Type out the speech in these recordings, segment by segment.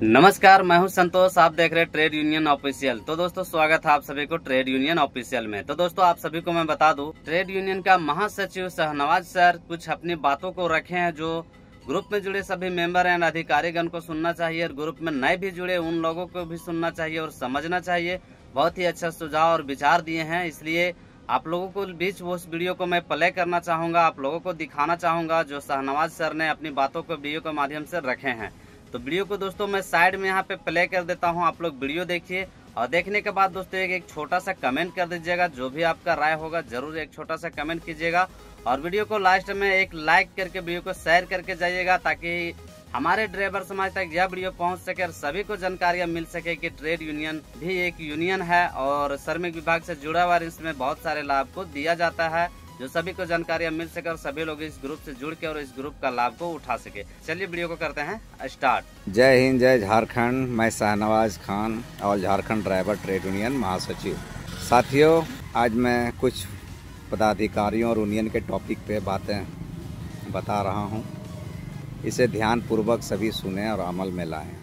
नमस्कार, मैं हूं संतोष। आप देख रहे हैं ट्रेड यूनियन ऑफिशियल। तो दोस्तों, स्वागत है आप सभी को ट्रेड यूनियन ऑफिशियल में। तो दोस्तों, आप सभी को मैं बता दूं, ट्रेड यूनियन का महासचिव शाहनवाज सर कुछ अपनी बातों को रखे हैं जो ग्रुप में जुड़े सभी मेंबर एंड अधिकारीगण को सुनना चाहिए और ग्रुप में नए भी जुड़े उन लोगों को भी सुनना चाहिए और समझना चाहिए। बहुत ही अच्छा सुझाव और विचार दिए हैं, इसलिए आप लोगों को बीच वो उस वीडियो को मैं प्ले करना चाहूंगा, आप लोगों को दिखाना चाहूंगा जो शाहनवाज सर ने अपनी बातों को वीडियो के माध्यम से रखे हैं। तो वीडियो को दोस्तों मैं साइड में यहाँ पे प्ले कर देता हूँ, आप लोग वीडियो देखिए और देखने के बाद दोस्तों एक छोटा सा कमेंट कर दीजिएगा। जो भी आपका राय होगा जरूर एक छोटा सा कमेंट कीजिएगा और वीडियो को लास्ट में एक लाइक करके वीडियो को शेयर करके जाइएगा, ताकि हमारे ड्राइवर समाज तक यह वीडियो पहुंच सके और सभी को जानकारियां मिल सके कि ट्रेड यूनियन भी एक यूनियन है और श्रमिक विभाग से जुड़ा हुआ इसमें बहुत सारे लाभ को दिया जाता है, जो सभी को जानकारियां मिल सके और सभी लोग इस ग्रुप से जुड़ के और इस ग्रुप का लाभ को उठा सके। चलिए वीडियो को करते हैं स्टार्ट। जय हिंद, जय झारखंड। मैं शाहनवाज खान और झारखंड ड्राइवर ट्रेड यूनियन महासचिव। साथियों, आज मैं कुछ पदाधिकारियों और यूनियन के टॉपिक पे बातें बता रहा हूं। इसे ध्यानपूर्वक सभी सुने और अमल में लाएं।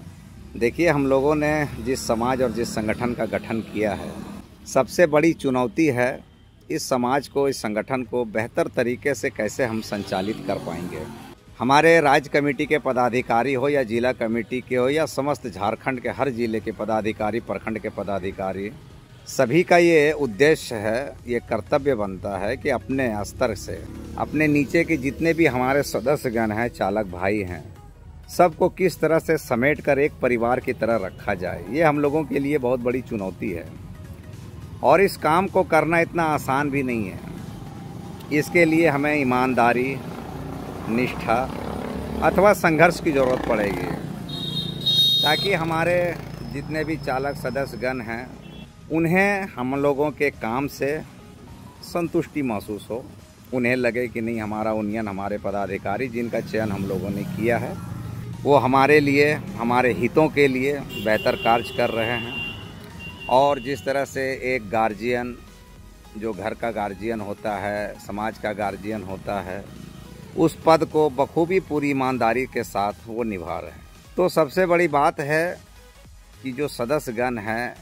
देखिए, हम लोगों ने जिस समाज और जिस संगठन का गठन किया है, सबसे बड़ी चुनौती है इस समाज को, इस संगठन को बेहतर तरीके से कैसे हम संचालित कर पाएंगे। हमारे राज्य कमेटी के पदाधिकारी हो या जिला कमेटी के हो या समस्त झारखंड के हर जिले के पदाधिकारी, प्रखंड के पदाधिकारी, सभी का ये उद्देश्य है, ये कर्तव्य बनता है कि अपने स्तर से अपने नीचे के जितने भी हमारे सदस्यगण हैं, चालक भाई हैं, सबको किस तरह से समेट कर एक परिवार की तरह रखा जाए। ये हम लोगों के लिए बहुत बड़ी चुनौती है और इस काम को करना इतना आसान भी नहीं है। इसके लिए हमें ईमानदारी, निष्ठा अथवा संघर्ष की ज़रूरत पड़ेगी, ताकि हमारे जितने भी चालक सदस्यगण हैं उन्हें हम लोगों के काम से संतुष्टि महसूस हो। उन्हें लगे कि नहीं, हमारा यूनियन, हमारे पदाधिकारी जिनका चयन हम लोगों ने किया है, वो हमारे लिए, हमारे हितों के लिए बेहतर कार्य कर रहे हैं। और जिस तरह से एक गार्जियन, जो घर का गार्जियन होता है, समाज का गार्जियन होता है, उस पद को बखूबी पूरी ईमानदारी के साथ वो निभा रहे हैं। तो सबसे बड़ी बात है कि जो सदस्यगण हैं,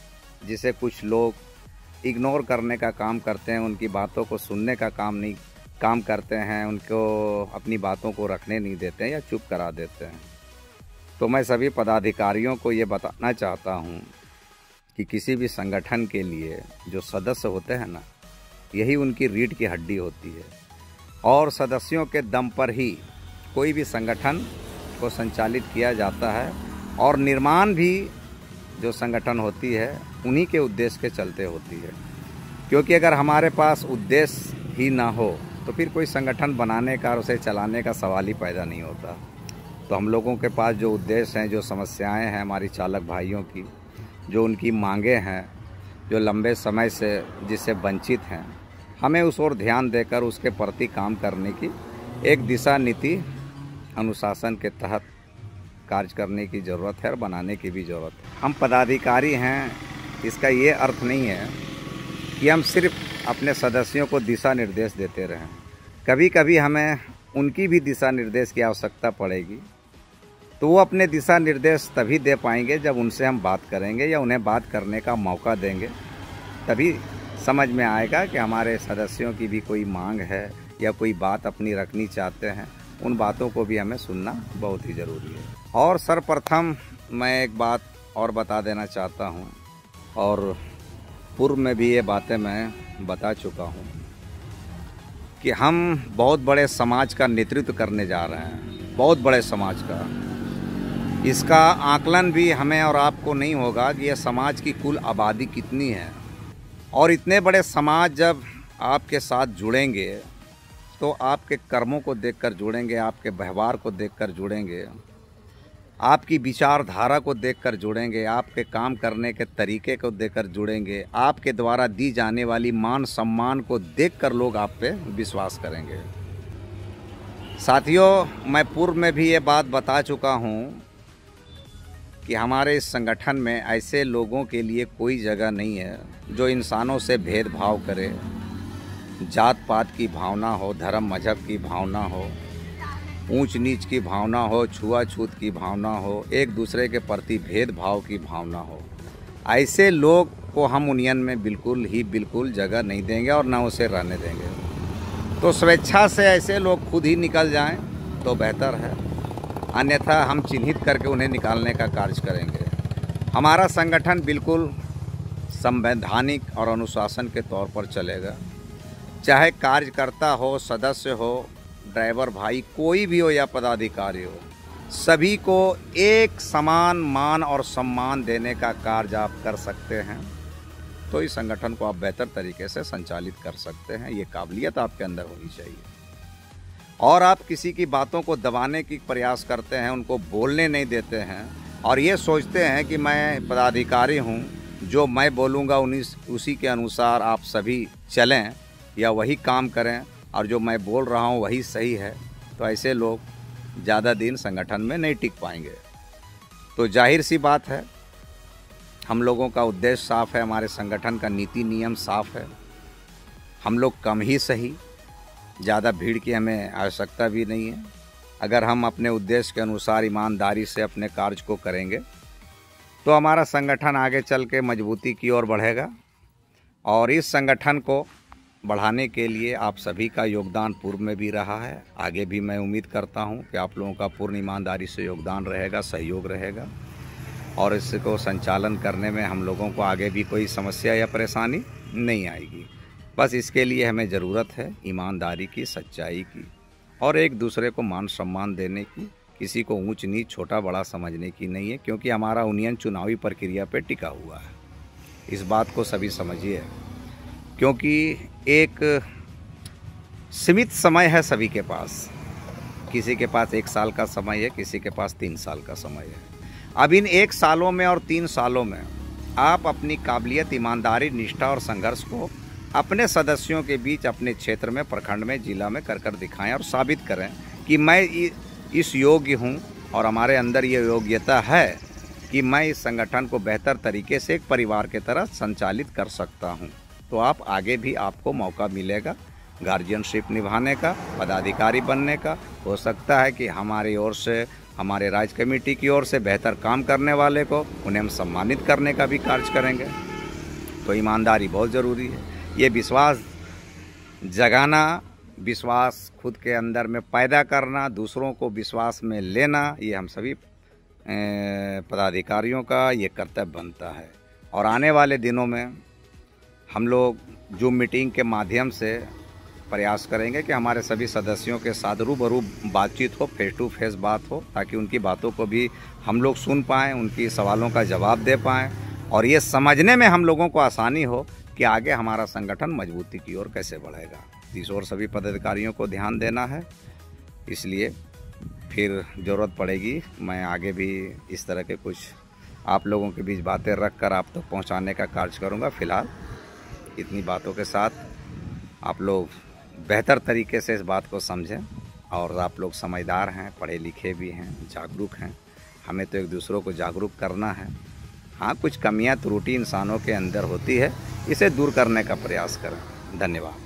जिसे कुछ लोग इग्नोर करने का काम करते हैं, उनकी बातों को सुनने का काम करते हैं, उनको अपनी बातों को रखने नहीं देते हैं या चुप करा देते हैं। तो मैं सभी पदाधिकारियों को ये बताना चाहता हूँ कि किसी भी संगठन के लिए जो सदस्य होते हैं ना, यही उनकी रीढ़ की हड्डी होती है और सदस्यों के दम पर ही कोई भी संगठन को संचालित किया जाता है और निर्माण भी जो संगठन होती है उन्हीं के उद्देश्य के चलते होती है। क्योंकि अगर हमारे पास उद्देश्य ही ना हो तो फिर कोई संगठन बनाने का और उसे चलाने का सवाल ही पैदा नहीं होता। तो हम लोगों के पास जो उद्देश्य हैं, जो समस्याएं हैं हमारी चालक भाइयों की, जो उनकी मांगें हैं, जो लंबे समय से जिससे वंचित हैं, हमें उस ओर ध्यान देकर उसके प्रति काम करने की एक दिशा नीति अनुशासन के तहत कार्य करने की ज़रूरत है और बनाने की भी ज़रूरत है। हम पदाधिकारी हैं, इसका ये अर्थ नहीं है कि हम सिर्फ अपने सदस्यों को दिशा निर्देश देते रहें। कभी कभी हमें उनकी भी दिशा निर्देश की आवश्यकता पड़ेगी, तो वो अपने दिशा निर्देश तभी दे पाएंगे जब उनसे हम बात करेंगे या उन्हें बात करने का मौका देंगे। तभी समझ में आएगा कि हमारे सदस्यों की भी कोई मांग है या कोई बात अपनी रखनी चाहते हैं। उन बातों को भी हमें सुनना बहुत ही ज़रूरी है। और सर्वप्रथम मैं एक बात और बता देना चाहता हूँ, और पूर्व में भी ये बातें मैं बता चुका हूँ कि हम बहुत बड़े समाज का नेतृत्व करने जा रहे हैं, बहुत बड़े समाज का। इसका आकलन भी हमें और आपको नहीं होगा कि यह समाज की कुल आबादी कितनी है। और इतने बड़े समाज जब आपके साथ जुड़ेंगे तो आपके कर्मों को देखकर जुड़ेंगे, आपके व्यवहार को देखकर जुड़ेंगे, आपकी विचारधारा को देखकर जुड़ेंगे, आपके काम करने के तरीके को देखकर जुड़ेंगे, आपके द्वारा दी जाने वाली मान सम्मान को देखकर लोग आप पे विश्वास करेंगे। साथियों, मैं पूर्व में भी ये बात बता चुका हूँ कि हमारे इस संगठन में ऐसे लोगों के लिए कोई जगह नहीं है जो इंसानों से भेदभाव करे, जात पात की भावना हो, धर्म मजहब की भावना हो, ऊंच नीच की भावना हो, छुआछूत की भावना हो, एक दूसरे के प्रति भेदभाव की भावना हो, ऐसे लोग को हम यूनियन में बिल्कुल जगह नहीं देंगे और ना उसे रहने देंगे। तो स्वेच्छा से ऐसे लोग खुद ही निकल जाएं तो बेहतर है, अन्यथा हम चिन्हित करके उन्हें निकालने का कार्य करेंगे। हमारा संगठन बिल्कुल संवैधानिक और अनुशासन के तौर पर चलेगा। चाहे कार्यकर्ता हो, सदस्य हो, ड्राइवर भाई कोई भी हो या पदाधिकारी हो, सभी को एक समान मान और सम्मान देने का कार्य आप कर सकते हैं तो इस संगठन को आप बेहतर तरीके से संचालित कर सकते हैं। ये काबिलियत आपके अंदर होनी चाहिए। और आप किसी की बातों को दबाने की प्रयास करते हैं, उनको बोलने नहीं देते हैं और ये सोचते हैं कि मैं पदाधिकारी हूँ, जो मैं बोलूँगा उसी के अनुसार आप सभी चलें या वही काम करें और जो मैं बोल रहा हूँ वही सही है, तो ऐसे लोग ज़्यादा दिन संगठन में नहीं टिक पाएंगे। तो जाहिर सी बात है, हम लोगों का उद्देश्य साफ है, हमारे संगठन का नीति नियम साफ है। हम लोग कम ही सही, ज़्यादा भीड़ की हमें आवश्यकता भी नहीं है। अगर हम अपने उद्देश्य के अनुसार ईमानदारी से अपने कार्य को करेंगे तो हमारा संगठन आगे चल के मजबूती की ओर बढ़ेगा। और इस संगठन को बढ़ाने के लिए आप सभी का योगदान पूर्व में भी रहा है, आगे भी मैं उम्मीद करता हूं कि आप लोगों का पूर्ण ईमानदारी से योगदान रहेगा, सहयोग रहेगा और इसको संचालन करने में हम लोगों को आगे भी कोई समस्या या परेशानी नहीं आएगी। बस इसके लिए हमें ज़रूरत है ईमानदारी की, सच्चाई की और एक दूसरे को मान सम्मान देने की। किसी को ऊंच नीच, छोटा बड़ा समझने की नहीं है, क्योंकि हमारा यूनियन चुनावी प्रक्रिया पर टिका हुआ है। इस बात को सभी समझिए, क्योंकि एक सीमित समय है सभी के पास। किसी के पास 1 साल का समय है, किसी के पास 3 साल का समय है। अब इन 1 सालों में और 3 सालों में आप अपनी काबिलियत, ईमानदारी, निष्ठा और संघर्ष को अपने सदस्यों के बीच, अपने क्षेत्र में, प्रखंड में, जिला में कर दिखाएं और साबित करें कि मैं इस योग्य हूं और हमारे अंदर ये योग्यता है कि मैं इस संगठन को बेहतर तरीके से एक परिवार की तरह संचालित कर सकता हूं। तो आप आगे भी आपको मौका मिलेगा गार्जियनशिप निभाने का, पदाधिकारी बनने का। हो सकता है कि हमारी ओर से, हमारे राज्य कमेटी की ओर से बेहतर काम करने वाले को उन्हें हम सम्मानित करने का भी कार्य करेंगे। तो ईमानदारी बहुत ज़रूरी है। ये विश्वास जगाना, विश्वास खुद के अंदर में पैदा करना, दूसरों को विश्वास में लेना, ये हम सभी पदाधिकारियों का ये कर्तव्य बनता है। और आने वाले दिनों में हम लोग जूम मीटिंग के माध्यम से प्रयास करेंगे कि हमारे सभी सदस्यों के साथ रूबरू बातचीत हो, फेस टू फेस बात हो, ताकि उनकी बातों को भी हम लोग सुन पाएँ, उनकी सवालों का जवाब दे पाएँ और ये समझने में हम लोगों को आसानी हो कि आगे हमारा संगठन मजबूती की ओर कैसे बढ़ेगा। इस ओर सभी पदाधिकारियों को ध्यान देना है। इसलिए फिर ज़रूरत पड़ेगी, मैं आगे भी इस तरह के कुछ आप लोगों के बीच बातें रख कर आप तक पहुँचाने का कार्य करूँगा। फ़िलहाल इतनी बातों के साथ आप लोग बेहतर तरीके से इस बात को समझें और आप लोग समझदार हैं, पढ़े लिखे भी हैं, जागरूक हैं। हमें तो एक दूसरों को जागरूक करना है। हाँ, कुछ कमियां त्रुटि इंसानों के अंदर होती है, इसे दूर करने का प्रयास करें। धन्यवाद।